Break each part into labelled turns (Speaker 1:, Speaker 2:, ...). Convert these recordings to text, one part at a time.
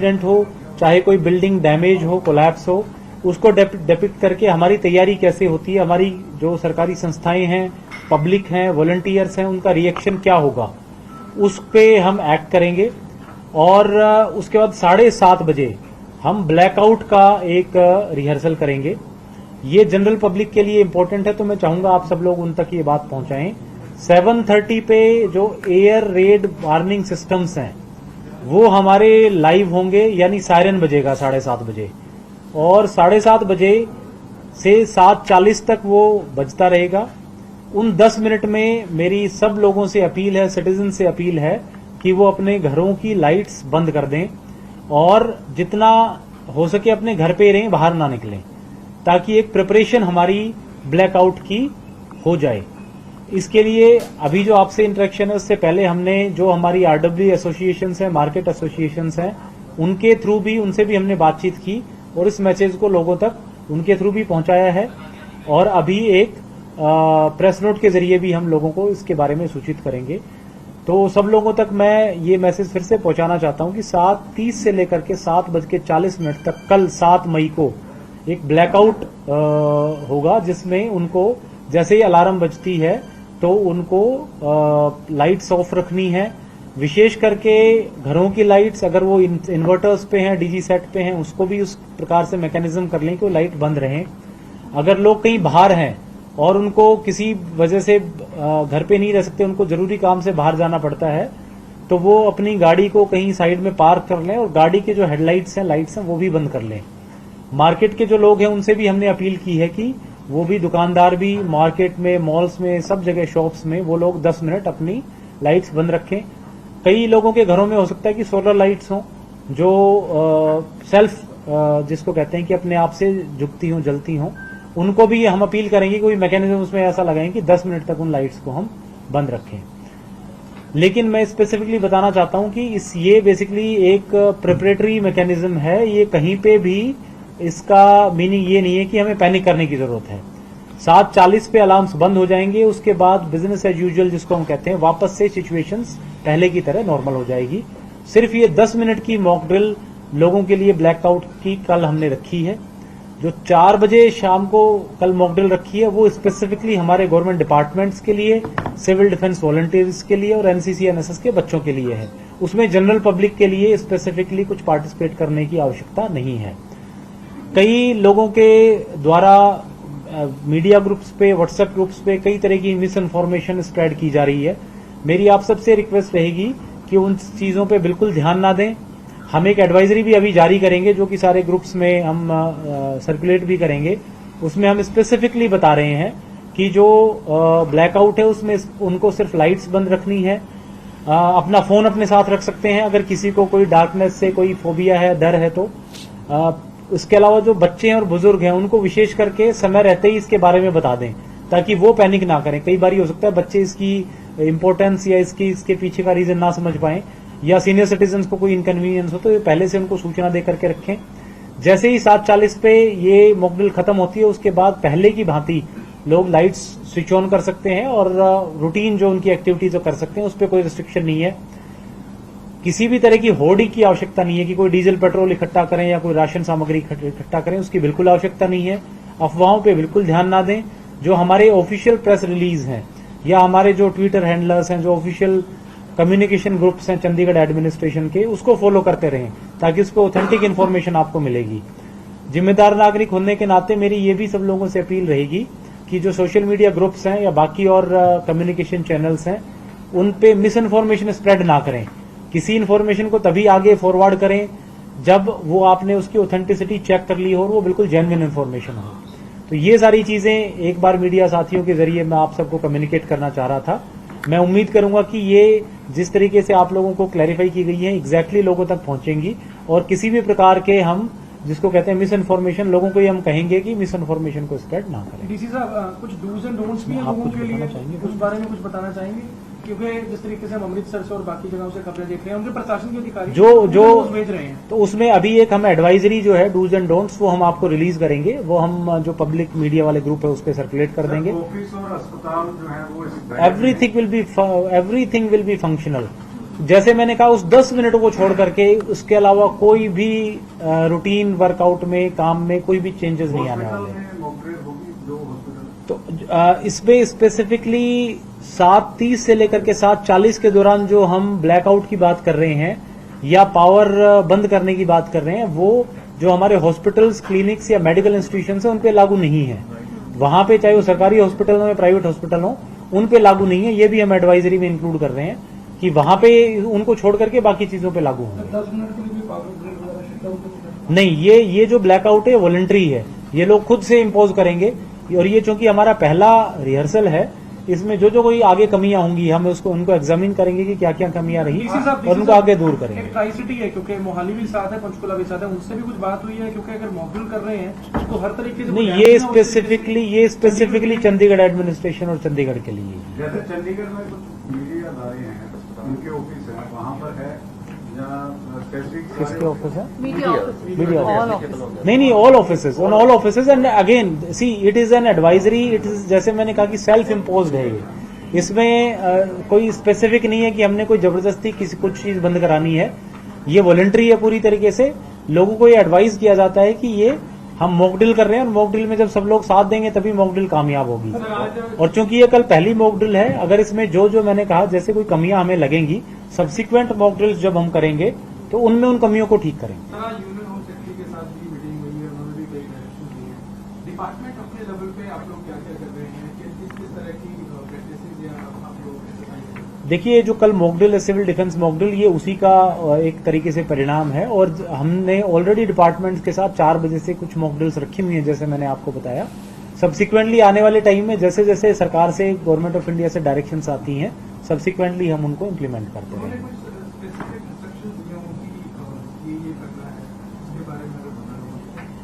Speaker 1: Accident हो, चाहे कोई बिल्डिंग डैमेज हो, कोलैप्स हो, उसको डिपिक्ट करके हमारी तैयारी कैसे होती है, हमारी जो सरकारी संस्थाएं हैं, पब्लिक हैं, वॉलंटियर्स हैं, उनका रिएक्शन क्या होगा, उस पे हम एक्ट करेंगे। और उसके बाद 7:30 बजे हम ब्लैकआउट का एक रिहर्सल करेंगे। ये जनरल पब्लिक के लिए इंपॉर्टेंट है, तो मैं चाहूंगा आप सब लोग उन तक ये बात पहुंचाएं। 7:30 पे जो एयर रेड वार्निंग सिस्टम्स हैं वो हमारे लाइव होंगे, यानी सायरन बजेगा 7:30 बजे, और 7:30 बजे से 7:40 तक वो बजता रहेगा। उन 10 मिनट में मेरी सब लोगों से अपील है, सिटीजन से अपील है कि वो अपने घरों की लाइट्स बंद कर दें और जितना हो सके अपने घर पे रहें, बाहर ना निकलें, ताकि एक प्रिपरेशन हमारी ब्लैकआउट की हो जाए। इसके लिए अभी जो आपसे इंटरेक्शन है उससे पहले हमने जो हमारी आरडब्ल्यू एसोसिएशंस हैं, मार्केट एसोसिएशंस हैं, उनके थ्रू भी उनसे भी हमने बातचीत की और इस मैसेज को लोगों तक उनके थ्रू भी पहुंचाया है। और अभी एक प्रेस नोट के जरिए भी हम लोगों को इसके बारे में सूचित करेंगे। तो सब लोगों तक मैं ये मैसेज फिर से पहुंचाना चाहता हूं कि 7:30 से लेकर के 7:40 तक कल 7 मई को एक ब्लैकआउट होगा, जिसमें उनको जैसे ही अलार्म बजती है तो उनको लाइट्स ऑफ रखनी है। विशेष करके घरों की लाइट्स, अगर वो इन्वर्टर्स पे हैं, डीजी सेट पे हैं, उसको भी उस प्रकार से मैकेनिज्म कर लें कि वो लाइट बंद रहें। अगर लोग कहीं बाहर हैं और उनको किसी वजह से घर पे नहीं रह सकते, उनको जरूरी काम से बाहर जाना पड़ता है, तो वो अपनी गाड़ी को कहीं साइड में पार्क कर लें और गाड़ी के जो हेडलाइट्स हैं, लाइट्स हैं, वो भी बंद कर लें। मार्केट के जो लोग हैं उनसे भी हमने अपील की है कि वो भी, दुकानदार भी, मार्केट में, मॉल्स में, सब जगह शॉप्स में वो लोग 10 मिनट अपनी लाइट्स बंद रखें। कई लोगों के घरों में हो सकता है कि सोलर लाइट्स हों जो सेल्फ जिसको कहते हैं कि अपने आप से झुकती हों, जलती हों, उनको भी हम अपील करेंगे कोई मैकेनिज्म उसमें ऐसा लगाएं कि 10 मिनट तक उन लाइट्स को हम बंद रखें। लेकिन मैं स्पेसिफिकली बताना चाहता हूं कि ये बेसिकली एक प्रिपरेटरी मैकेनिज्म है। ये कहीं पे भी इसका मीनिंग ये नहीं है कि हमें पैनिक करने की जरूरत है। 7:40 पे अलार्म्स बंद हो जाएंगे, उसके बाद बिजनेस एज यूजुअल जिसको हम कहते हैं, वापस से सिचुएशंस पहले की तरह नॉर्मल हो जाएगी। सिर्फ ये 10 मिनट की मॉक ड्रिल लोगों के लिए ब्लैकआउट की कल हमने रखी है। जो 4 बजे शाम को कल मॉक ड्रिल रखी है वो स्पेसिफिकली हमारे गवर्नमेंट डिपार्टमेंट्स के लिए, सिविल डिफेंस वॉलंटियर्स के लिए और एनसीसी एनएसएस के बच्चों के लिए है। उसमें जनरल पब्लिक के लिए स्पेसिफिकली कुछ पार्टिसिपेट करने की आवश्यकता नहीं है। कई लोगों के द्वारा मीडिया ग्रुप्स पे, व्हाट्सएप ग्रुप्स पे कई तरह की मिस इन्फॉर्मेशन स्प्रेड की जा रही है। मेरी आप सबसे रिक्वेस्ट रहेगी कि उन चीजों पे बिल्कुल ध्यान ना दें। हम एक एडवाइजरी भी अभी जारी करेंगे जो कि सारे ग्रुप्स में हम सर्कुलेट भी करेंगे। उसमें हम स्पेसिफिकली बता रहे हैं कि जो ब्लैकआउट है उसमें उनको सिर्फ लाइट्स बंद रखनी है। अपना फोन अपने साथ रख सकते हैं अगर किसी को कोई डार्कनेस से कोई फोबिया है, डर है तो। इसके अलावा जो बच्चे हैं और बुजुर्ग हैं उनको विशेष करके समय रहते ही इसके बारे में बता दें ताकि वो पैनिक ना करें। कई बार हो सकता है बच्चे इसकी इंपॉर्टेंस या इसके पीछे का रीजन ना समझ पाएं, या सीनियर सिटीजन को कोई इनकन्वीनियंस हो, तो पहले से उनको सूचना दे करके रखें। जैसे ही 7:40 पे ये मॉक ड्रिल खत्म होती है उसके बाद पहले की भांति लोग लाइट्स स्विच ऑन कर सकते हैं और रूटीन जो उनकी एक्टिविटीज कर सकते हैं उस पर कोई रिस्ट्रिक्शन नहीं है। किसी भी तरह की होर्डिंग की आवश्यकता नहीं है कि कोई डीजल पेट्रोल इकट्ठा करें या कोई राशन सामग्री इकट्ठा करें, उसकी बिल्कुल आवश्यकता नहीं है। अफवाहों पे बिल्कुल ध्यान ना दें। जो हमारे ऑफिशियल प्रेस रिलीज हैं या हमारे जो ट्विटर हैंडलर्स हैं, जो ऑफिशियल कम्युनिकेशन ग्रुप्स हैं चंडीगढ़ एडमिनिस्ट्रेशन के, उसको फॉलो करते रहें ताकि उस पर ऑथेंटिक इन्फॉर्मेशन आपको मिलेगी। जिम्मेदार नागरिक होने के नाते मेरी ये भी सब लोगों से अपील रहेगी कि जो सोशल मीडिया ग्रुप्स हैं या बाकी और कम्युनिकेशन चैनल्स हैं उन पे मिस इन्फॉर्मेशन स्प्रेड ना करें। किसी इन्फॉर्मेशन को तभी आगे फॉरवर्ड करें जब वो आपने उसकी ऑथेंटिसिटी चेक कर ली हो और वो बिल्कुल जेन्युइन इन्फॉर्मेशन हो। तो ये सारी चीजें एक बार मीडिया साथियों के जरिए मैं आप सबको कम्युनिकेट करना चाह रहा था। मैं उम्मीद करूंगा कि ये जिस तरीके से आप लोगों को क्लैरिफाई की गई है एग्जैक्टली लोगों तक पहुंचेंगी और किसी भी प्रकार के हम जिसको कहते हैं मिस इन्फॉर्मेशन, लोगों को ये हम कहेंगे कि मिस इन्फॉर्मेशन को स्प्रेड ना करें।
Speaker 2: डीसी साहब, कुछ डूज एंड डोंट्स भी हैं लोगों के लिए, उस बारे में कुछ बताना चाहेंगे? क्योंकि जिस तरीके से हम अमृतसर से और बाकी जगहों से खबरें देख रहे हैं, उनके प्रशासन के अधिकारी जो भेज रहे हैं, तो उसमें अभी एक हम एडवाइजरी जो है डूज एंड डोंट्स वो हम आपको रिलीज करेंगे। वो हम जो पब्लिक मीडिया वाले ग्रुप है उस पर सर्कुलेट कर देंगे।
Speaker 3: ऑफिस और अस्पताल जो है वो
Speaker 1: एवरीथिंग विल बी फंक्शनल। जैसे मैंने कहा उस 10 मिनट को छोड़ करके उसके अलावा कोई भी रूटीन वर्कआउट में काम में कोई भी चेंजेस नहीं आने वाले। तो इसमें स्पेसिफिकली 7:30 से लेकर के 7:40 के दौरान जो हम ब्लैकआउट की बात कर रहे हैं या पावर बंद करने की बात कर रहे हैं, वो जो हमारे हॉस्पिटल्स, क्लिनिक्स या मेडिकल इंस्टीट्यूशन है उन पे लागू नहीं है। वहां पे चाहे वो सरकारी हॉस्पिटल हो या प्राइवेट हॉस्पिटल हो, उन पे लागू नहीं है। ये भी हम एडवाइजरी में इंक्लूड कर रहे हैं कि वहां पे उनको छोड़ करके बाकी चीजों पे लागू होंगे।
Speaker 2: 10 मिनट के लिए भी पावर ग्रिड वगैरह शट डाउन तो
Speaker 1: नहीं, ये जो ब्लैकआउट है वॉलंटरी है, ये लोग खुद से इम्पोज करेंगे। और ये चूंकि हमारा पहला रिहर्सल है, इसमें जो कोई आगे कमियां होंगी हम उसको उनको एग्जामिन करेंगे कि क्या क्या कमियां रही और उनको आगे दूर करेंगे।
Speaker 2: एक ट्राई सिटी है, क्योंकि मोहाली भी साथ है, पंचकुला भी साथ है, उनसे भी कुछ बात हुई है? क्योंकि अगर मॉकड्रिल कर रहे हैं तो हर तरीके से
Speaker 1: नहीं, ये स्पेसिफिकली चंडीगढ़ एडमिनिस्ट्रेशन और चंडीगढ़ के लिए।
Speaker 3: जैसे चंडीगढ़ में कुछ मीडिया अदारे हैं, उनके ऑफिस है, वहाँ पर है
Speaker 1: किसके ऑफिस है?
Speaker 4: Media
Speaker 1: office. नहीं, all offices, on all offices. And again see it is an advisory, it is जैसे मैंने कहा कि सेल्फ इम्पोज्ड है ये। इसमें कोई स्पेसिफिक नहीं है कि हमने कोई जबरदस्ती किसी कुछ चीज बंद करानी है। ये वॉलंटरी है पूरी तरीके से। लोगों को ये एडवाइस किया जाता है कि ये हम मॉक ड्रिल कर रहे हैं और मॉक ड्रिल में जब सब लोग साथ देंगे तभी मॉक ड्रिल कामयाब होगी। और चूंकि ये कल पहली मॉक ड्रिल है, अगर इसमें जो मैंने कहा जैसे कोई कमियां हमें लगेंगी, सब्सिक्वेंट मॉक ड्रिल्स जब हम करेंगे तो उनमें उन कमियों को ठीक करेंगे।
Speaker 2: यूनियन होम सेक्रेटरी के साथ भी मीटिंग हुई है, उन्होंने भी कई डायरेक्शन दिए हैं। डिपार्टमेंट अपने लेवल पे आप लोग क्या क्या कर रहे हैं, किस तरह की प्रैक्टिसेस या आप लोग एक्सरसाइज?
Speaker 1: देखिए, जो कल मॉक ड्रिल है, सिविल डिफेंस मॉक ड्रिल, ये उसी का एक तरीके से परिणाम है। और हमने ऑलरेडी डिपार्टमेंट्स के साथ 4 बजे से कुछ मॉक ड्रिल्स रखी हुई हैं, जैसे मैंने आपको बताया। सब्सिक्वेंटली आने वाले टाइम में जैसे जैसे सरकार से, गवर्नमेंट ऑफ इंडिया से डायरेक्शंस आती हैं, सब्सिक्वेंटली हम उनको इम्प्लीमेंट करते हैं।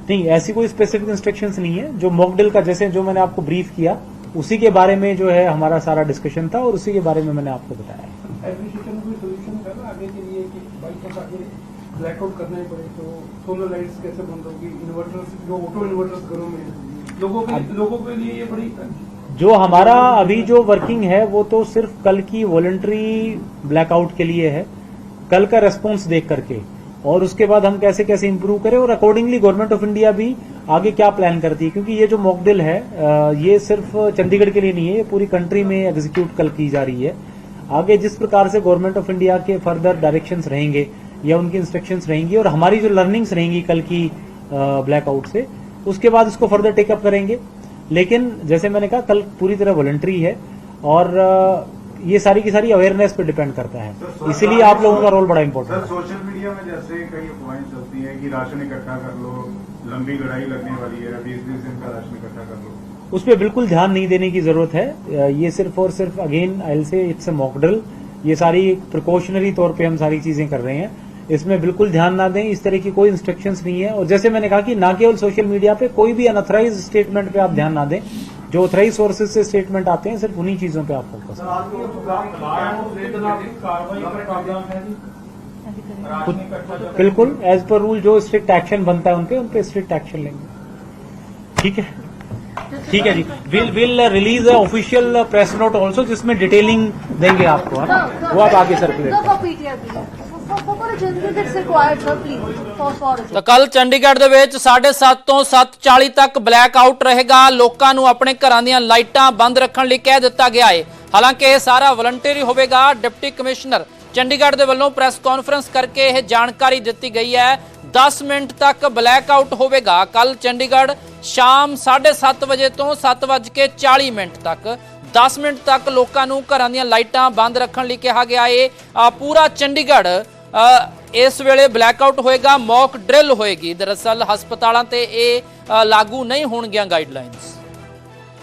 Speaker 1: नहीं, ऐसी कोई स्पेसिफिक इंस्ट्रक्शंस नहीं है। जो मॉक ड्रिल का जैसे जो मैंने आपको ब्रीफ किया उसी के बारे में जो है हमारा सारा डिस्कशन था और उसी के बारे में मैंने आपको बताया।
Speaker 2: एडमिनिस्ट्रेशन कोई सोल्यूशन है ना आगे के लिए कि बाई चांस आगे ब्लैकआउट करना ही पड़े तो सोलर लाइट्स कैसे बंद होगी? इन्वर्टर्स, जो ऑटो इन्वर्टर्स घरों में लोगों के लिए ये बड़ी
Speaker 1: जो हमारा अभी जो वर्किंग है वो तो सिर्फ कल की वॉलंटरी ब्लैकआउट के लिए है, कल का रेस्पॉन्स देख करके, और उसके बाद हम कैसे कैसे इंप्रूव करें और अकॉर्डिंगली गवर्नमेंट ऑफ इंडिया भी आगे क्या प्लान करती है। क्योंकि ये जो मॉक ड्रिल है ये सिर्फ चंडीगढ़ के लिए नहीं है, ये पूरी कंट्री में एग्जीक्यूट कल की जा रही है। आगे जिस प्रकार से गवर्नमेंट ऑफ इंडिया के फर्दर डायरेक्शंस रहेंगे या उनकी इंस्ट्रक्शंस रहेंगी और हमारी जो लर्निंग्स रहेंगी कल की ब्लैकआउट से, उसके बाद इसको फर्दर टेकअप करेंगे। लेकिन जैसे मैंने कहा कल पूरी तरह वॉलंटरी है और ये सारी की सारी अवेयरनेस पे डिपेंड करता है, इसीलिए आप लोगों का रोल बड़ा इंपॉर्टेंट है।
Speaker 3: सोशल मीडिया में जैसे कई अफवाहें चलती हैं कि राशन इकट्ठा कर लो, लंबी लड़ाई लगने वाली है, 20-20 दिन का राशन इकट्ठा कर लो,
Speaker 1: उस पर बिल्कुल ध्यान नहीं देने की जरूरत है। ये सिर्फ और सिर्फ again I will say it's a mock drill. ये सारी प्रिकॉशनरी तौर पे हम सारी चीजें कर रहे हैं, इसमें बिल्कुल ध्यान ना दें। इस तरह की कोई इंस्ट्रक्शंस नहीं है। और जैसे मैंने कहा कि ना केवल सोशल मीडिया पे, कोई भी अनऑथराइज स्टेटमेंट पे आप ध्यान ना दें। जो ऑथराइज सोर्सेज से स्टेटमेंट आते हैं सिर्फ उन्हीं चीजों पे आप फोकस करें। बिल्कुल एज पर रूल जो स्ट्रिक्ट एक्शन बनता है उन पे स्ट्रिक्ट एक्शन लेंगे। ठीक है, ठीक है जी। Will release official press note also जिसमें डिटेलिंग देंगे आपको, है ना, वो आप आगे सर्कुलेट।
Speaker 4: ਤਾਂ ਕੱਲ ਚੰਡੀਗੜ੍ਹ ਦੇ ਵਿੱਚ 7:30 ਤੋਂ 7:40 ਤੱਕ ਬਲੈਕ ਆਊਟ ਰਹੇਗਾ। ਲੋਕਾਂ ਨੂੰ ਆਪਣੇ ਘਰਾਂ ਦੀਆਂ ਲਾਈਟਾਂ ਬੰਦ ਰੱਖਣ ਲਈ ਕਹਿ ਦਿੱਤਾ ਗਿਆ ਹੈ। ਹਾਲਾਂਕਿ ਇਹ ਸਾਰਾ ਵਲੰਟਰੀ ਹੋਵੇਗਾ। ਡਿਪਟੀ ਕਮਿਸ਼ਨਰ ਚੰਡੀਗੜ੍ਹ ਦੇ ਵੱਲੋਂ ਪ੍ਰੈਸ ਕਾਨਫਰੰਸ ਕਰਕੇ ਇਹ ਜਾਣਕਾਰੀ ਦਿੱਤੀ ਗਈ ਹੈ। 10 ਮਿੰਟ ਤੱਕ ਬਲੈਕ ਆਊਟ ਹੋਵੇਗਾ। ਕੱਲ ਚੰਡੀਗੜ੍ਹ ਸ਼ਾਮ 7:30 ਵਜੇ ਤੋਂ 7:40 ਤੱਕ 10 ਮਿੰਟ ਤੱਕ ਲੋਕਾਂ ਨੂੰ ਘਰਾਂ ਦੀਆਂ ਲਾਈਟਾਂ ਬੰਦ ਰੱਖਣ ਲਈ ਕਿਹਾ ਗਿਆ ਹੈ। ਪੂਰਾ ਚੰਡੀਗੜ੍ਹ ਇਸ ਵੇਲੇ ਬਲੈਕਆਊਟ ਹੋਏਗਾ, ਮੌਕ ਡਰਿਲ ਹੋਏਗੀ। ਦਰਅਸਲ ਹਸਪਤਾਲਾਂ ਤੇ ਇਹ ਲਾਗੂ ਨਹੀਂ ਹੋਣਗੀਆਂ ਗਾਈਡਲਾਈਨਸ।